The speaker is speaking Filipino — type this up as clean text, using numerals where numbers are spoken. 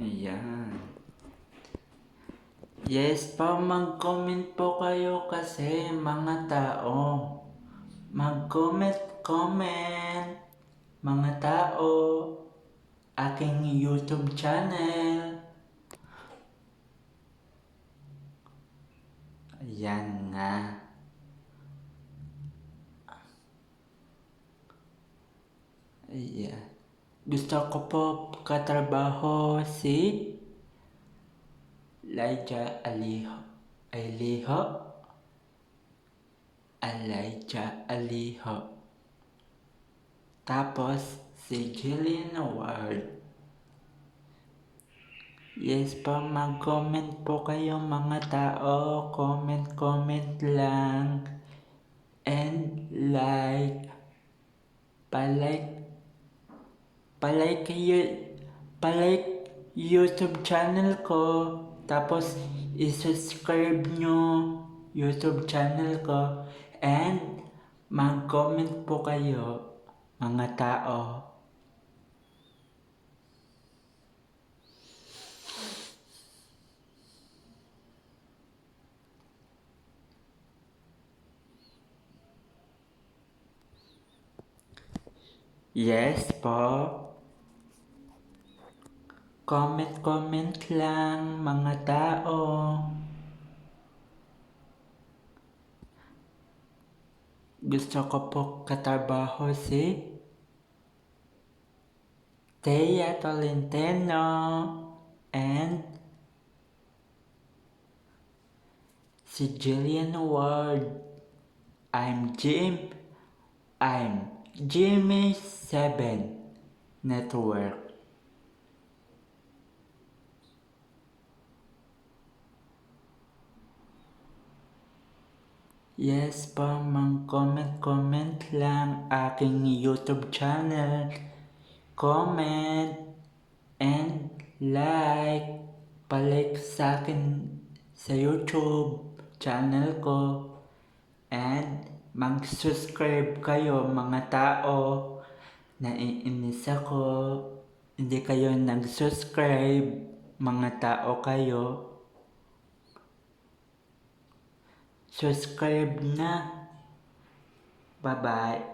Ayan. Yes po, mag-comment po kayo kasi mga tao. Mag-comment, mga tao, aking YouTube channel. Ayan nga. Ayan. Gusto ko po katrabaho si Elijah Aliho. Elijah Aliho. Tapos si Jillian Ward. Yes po, mag-comment po kayo mga tao. Comment lang. And like. Palike YouTube channel ko. Tapos i-subscribe nyo YouTube channel ko. And mag-comment po kayo mga tao. Yes po. Comment lang mga tao. Gusto ko po katrabaho si Thea Tolentino and si Jillian Ward. I'm Jimmy 7 Network. Yes po, comment lang aking YouTube channel. Comment and like. Palike sa akin sa YouTube channel ko. And mag-subscribe kayo mga tao. Naiinis ako. Hindi kayo nag-subscribe. Mga tao kayo. Subscribe na. Bye-bye.